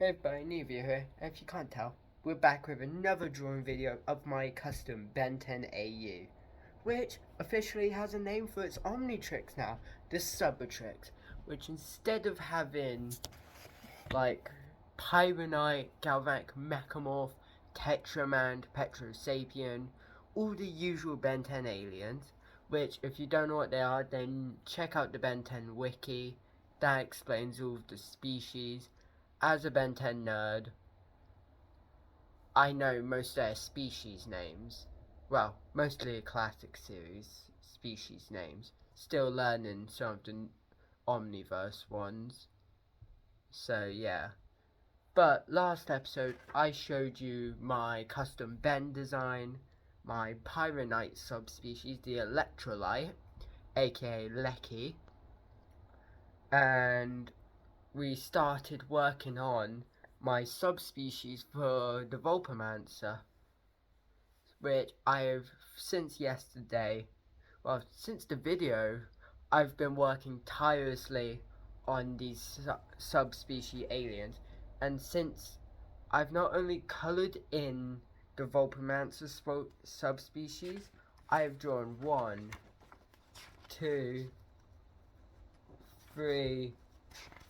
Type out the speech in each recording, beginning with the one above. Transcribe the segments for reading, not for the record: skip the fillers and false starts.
Hey everybody, Nevia here. If you can't tell, we're back with another drawing video of my custom Ben 10 AU, which officially has a name for its Omnitrix now, the Subatrix, which instead of having like Pyronite, Galvanic Mechamorph, Tetramand, Petrosapien, all the usual Ben 10 aliens, which if you don't know what they are, then check out the Ben 10 wiki, that explains all of the species. As a Ben 10 nerd, I know most of their species names. Well, mostly a classic series species names. Still learning some of the Omniverse ones. So yeah. But last episode, I showed you my custom Ben design, my Pyronite subspecies, the Electrolyte, aka Lecky, and we started working on my subspecies for the Vulpomancer, which I've since yesterday, well, since the video, I've been working tirelessly on these subspecies aliens, and since I've not only coloured in the Vulpomancer subspecies, I have drawn 1, 2, 3,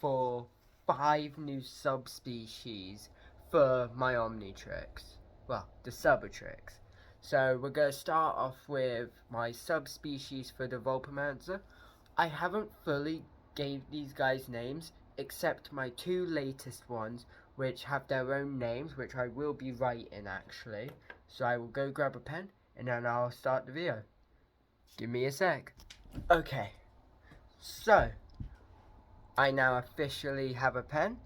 4, 5 new subspecies for my Omnitrix. Well, the Subatrix. So we're going to start off with my subspecies for the Vulpomancer. I haven't fully gave these guys names, except my 2 latest ones, which have their own names, which I will be writing actually. So I will go grab a pen, and then I'll start the video. Give me a sec. Okay, so I now officially have a pen,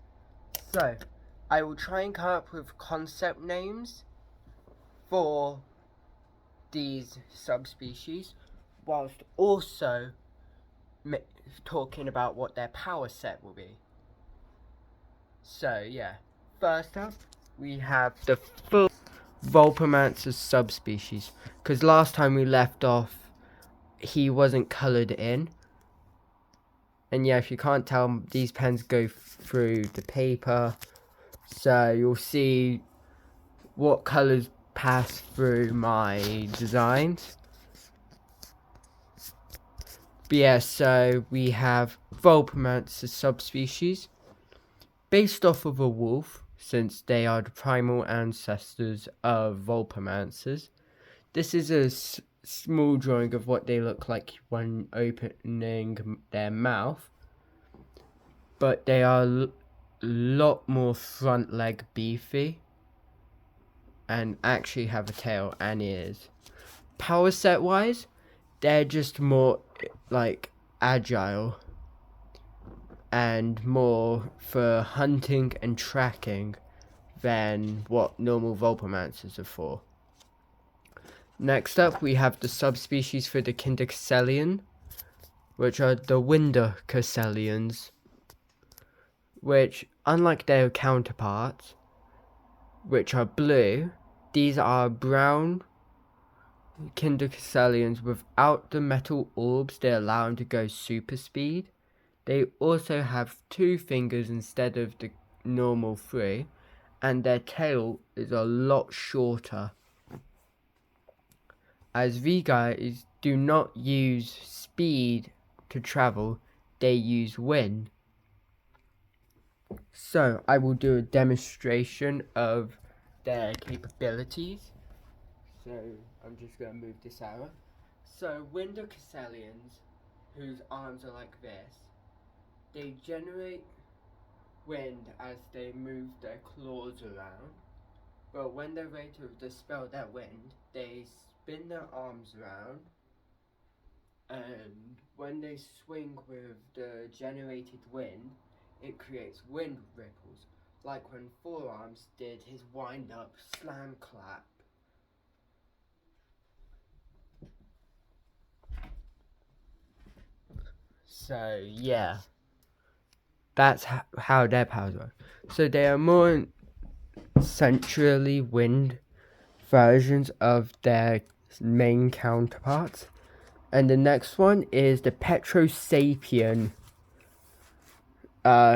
so I will try and come up with concept names for these subspecies, whilst also talking about what their power set will be. So yeah, first up we have the full Vulpomancer subspecies, because last time we left off he wasn't coloured in. And yeah, if you can't tell, these pens go through the paper, so you'll see what colours pass through my designs. But yeah, so we have Vulpomancer subspecies, based off of a wolf, since they are the primal ancestors of Vulpomancers. This is a small drawing of what they look like when opening their mouth, but they are a lot more front leg beefy and actually have a tail and ears. Power set wise, they're just more like agile and more for hunting and tracking than what normal Vulpomancers are for. Next up, we have the subspecies for the Kindercasselian, which are the Windercasselians, which, unlike their counterparts, which are blue, these are brown Kindercasselians without the metal orbs that allow them to go super speed. They also have 2 fingers instead of the normal 3, and their tail is a lot shorter. As these guys do not use speed to travel, they use wind. So I will do a demonstration of their capabilities. So I'm just going to move this out. So Windercasselians, whose arms are like this, they generate wind as they move their claws around. But when they're ready to dispel that wind, they spin their arms around, and when they swing with the generated wind, it creates wind ripples, like when Forearms did his wind up slam clap. So yeah, that's how their powers work. So they are more centrally wind versions of their main counterparts. And the next one is the Petrosapien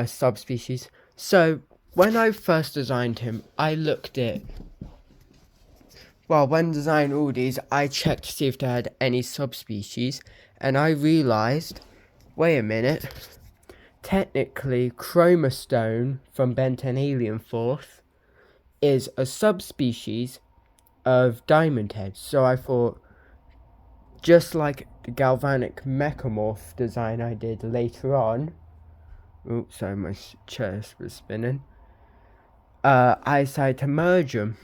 subspecies. So when I first designed him, I looked at, well, when designing all these, I checked to see if they had any subspecies, and I realised, wait a minute, technically Chromastone from Ben 10 Alien Force is a subspecies of Diamond Head. So I thought, just like the Galvanic Mechamorph design I did later on, oops, sorry, my chest was spinning, I decided to merge them.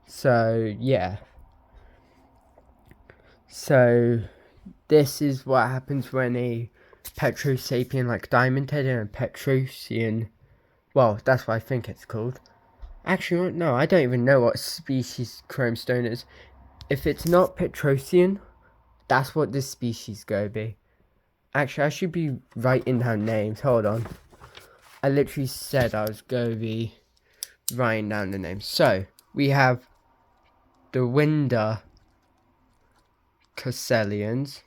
So, yeah. So, this is what happens when a Petrosapien like Diamond Head and a Petrosian, well, that's what I think it's called. Actually, no, I don't even know what species Chromastone is. If it's not Petrosian, that's what this species go be. Actually, I should be writing down names. Hold on. I literally said I was going to be writing down the names. So, we have the Winder Casselians.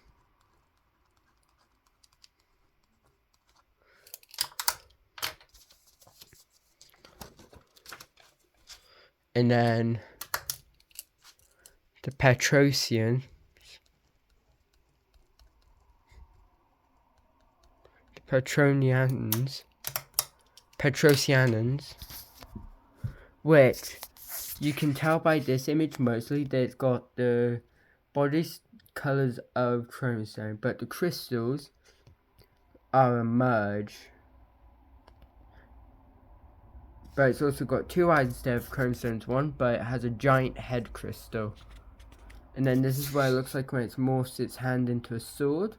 And then the Petrosian. The Petrosianans. Which you can tell by this image mostly that it's got the body colours of Chromastone, but the crystals are a merge. But it's also got 2 eyes instead of Chromastone's 1, but it has a giant head crystal. And then this is what it looks like when it's morphs its hand into a sword,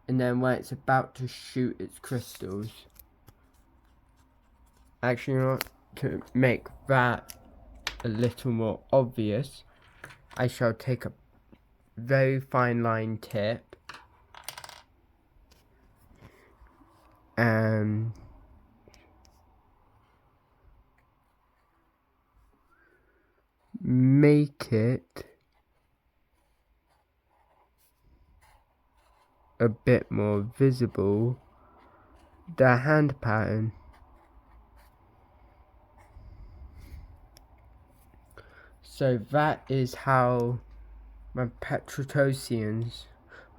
and then when it's about to shoot its crystals. Actually, you know what? To make that a little more obvious, I shall take a very fine line tip and make it a bit more visible, the hand pattern. So that is how my Petrotosians,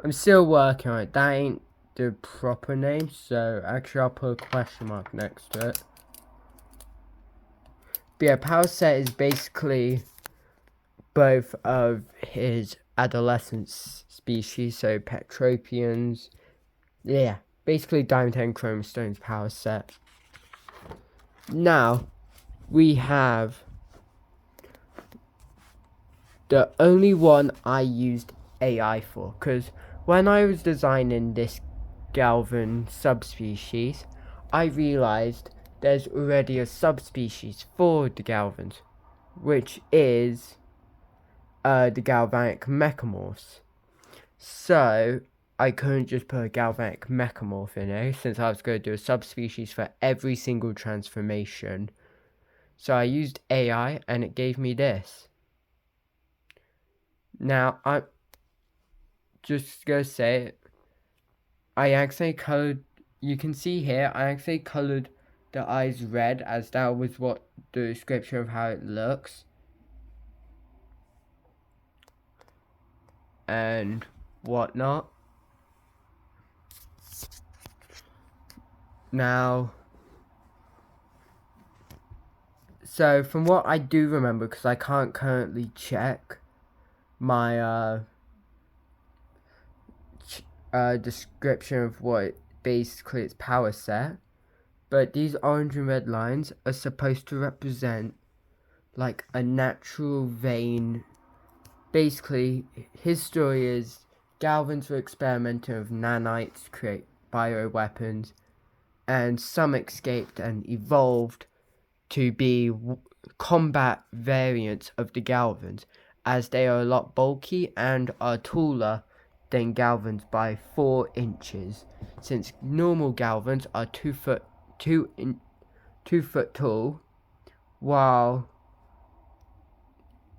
I'm still working on it, that ain't the proper name, so actually I'll put a question mark next to it. But yeah, Power Set is basically both of his adolescent species, so Petropians, yeah, basically Diamond Head and Chromastone's Power Set. Now, we have the only one I used AI for, because when I was designing this Galvan subspecies, I realized there's already a subspecies for the Galvans, which is the Galvanic Mechamorphs. So I couldn't just put a Galvanic Mechamorph in there, since I was going to do a subspecies for every single transformation. So I used AI and it gave me this. Now, I'm just going to say it. I actually colored, you can see here, I actually colored the eyes red, as that was what the description of how it looks. And whatnot. Now, so from what I do remember, because I can't currently check my description of what basically its power set, but these orange and red lines are supposed to represent like a natural vein. Basically, his story is Galvans were experimenting with nanites to create bioweapons, and some escaped and evolved to be combat variants of the Galvans, as they are a lot bulky and are taller than Galvans by 4 inches, since normal Galvans are 2 foot tall, while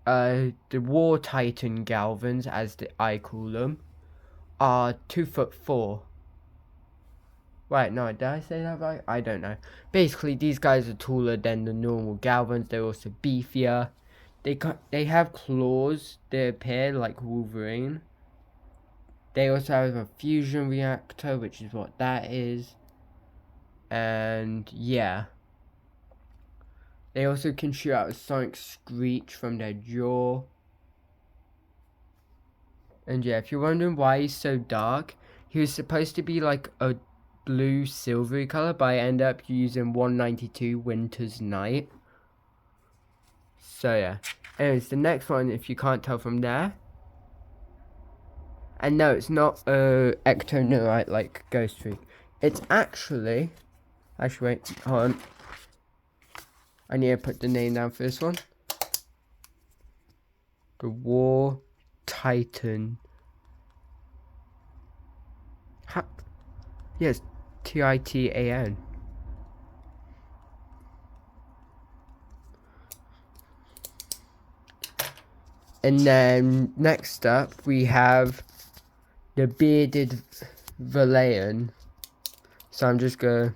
the War Titan Galvans, as I call them, are 2'4". Right, no, did I say that right? I don't know. Basically, these guys are taller than the normal Galvans. They're also beefier. They have claws. They appear like Wolverine. They also have a fusion reactor, which is what that is. And yeah. They also can shoot out a sonic screech from their jaw. And yeah, if you're wondering why he's so dark, he was supposed to be like a blue silvery color, but I end up using 192 Winter's Night. So yeah. Anyways, the next one, if you can't tell from there. And no, it's not Ectoneurite like Ghost Freak. It's actually wait, hold on. I need to put the name down for this one. The War Titan. Yes, Titan. And then next up we have the bearded Valayan. So I'm just gonna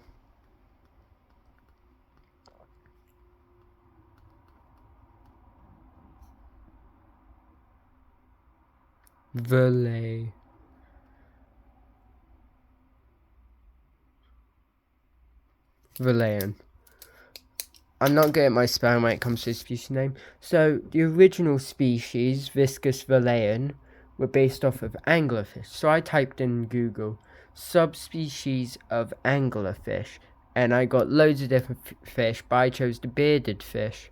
Valayan. I'm not good at my spelling when it comes to the species name. So the original species, Viscus valayan, were based off of anglerfish. So I typed in Google subspecies of anglerfish, and I got loads of different fish, but I chose the bearded fish.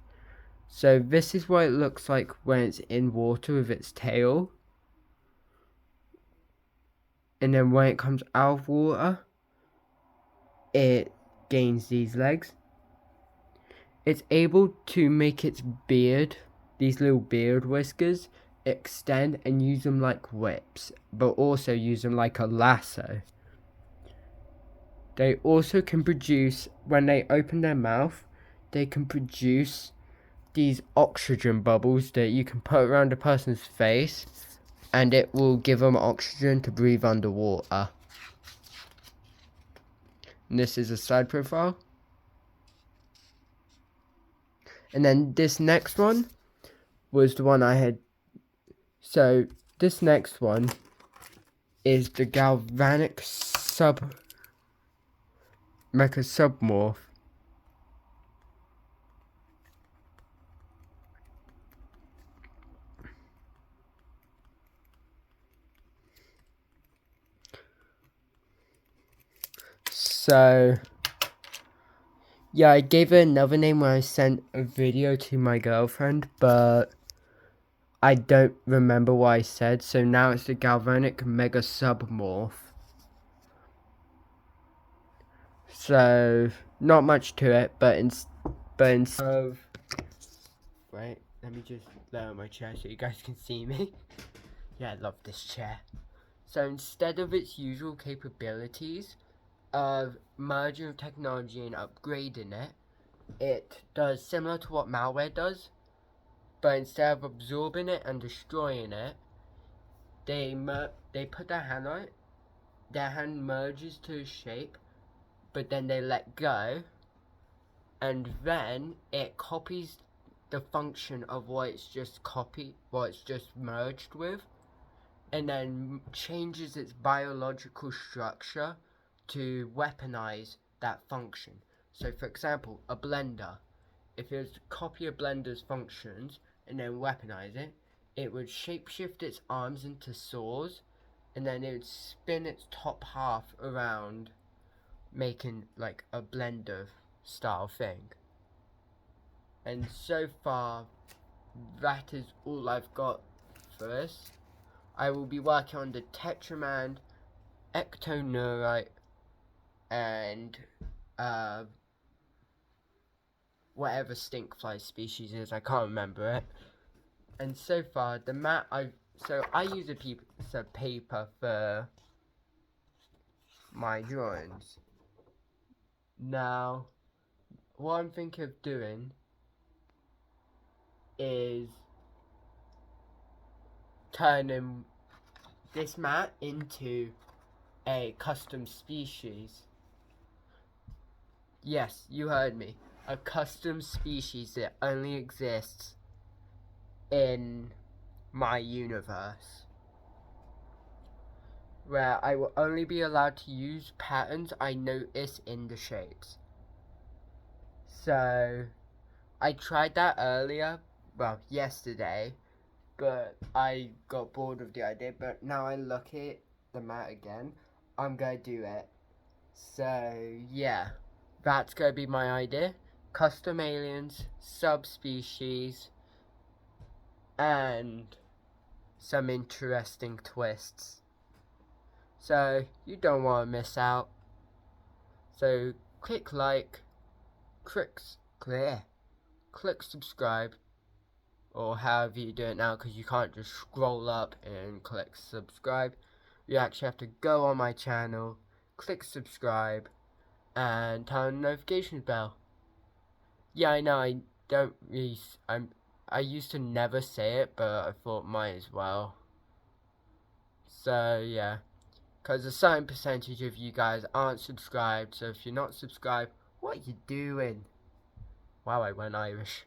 So this is what it looks like when it's in water with its tail. And then when it comes out of water, it gains these legs. It's able to make its beard, these little beard whiskers, extend and use them like whips, but also use them like a lasso. They also can produce, when they open their mouth, they can produce these oxygen bubbles that you can put around a person's face, and it will give them oxygen to breathe underwater. And this is a side profile. And then this next one was the one I had. So this next one is the Galvanic Mecha Submorph. So yeah, I gave it another name when I sent a video to my girlfriend, but I don't remember what I said, so now it's the Galvanic Mega Submorph. So, not much to it, but instead of... Wait, let me just lower my chair so you guys can see me. Yeah, I love this chair. So instead of its usual capabilities of merging with technology and upgrading it, it does similar to what malware does, but instead of absorbing it and destroying it, they put their hand on it, their hand merges to a shape, but then they let go, and then it copies the function of what it's just merged with, and then changes its biological structure to weaponize that function. So for example, a blender, if it was to copy a blender's functions and then weaponize it, it would shapeshift its arms into saws, and then it would spin its top half around, making like a blender style thing. And so far, that is all I've got for this. I will be working on the Tetraman, Ectoneurite, and whatever stinkfly species is, I can't remember it. And so far, the mat I use a piece of paper for my drawings. Now, what I'm thinking of doing is turning this mat into a custom species. Yes, you heard me. A custom species that only exists in my universe, where I will only be allowed to use patterns I notice in the shapes. So, I tried that earlier, well, yesterday, but I got bored of the idea. But now I look at the mat again, I'm gonna do it. So, yeah, that's gonna be my idea. Custom aliens, subspecies, and some interesting twists. So, you don't want to miss out. So, click like, click subscribe, or however you do it now, because you can't just scroll up and click subscribe. You actually have to go on my channel, click subscribe, and turn the notification bell. Yeah, I know, I used to never say it, but I thought might as well. So, yeah. Because a certain percentage of you guys aren't subscribed, so if you're not subscribed, what are you doing? Wow, I went Irish.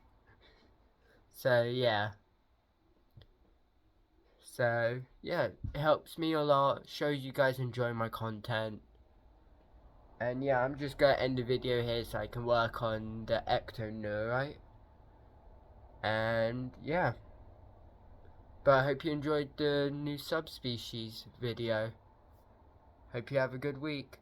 So, yeah. So, yeah, it helps me a lot, shows you guys enjoy my content. And yeah, I'm just going to end the video here so I can work on the ectoneurite. And yeah. But I hope you enjoyed the new subspecies video. Hope you have a good week.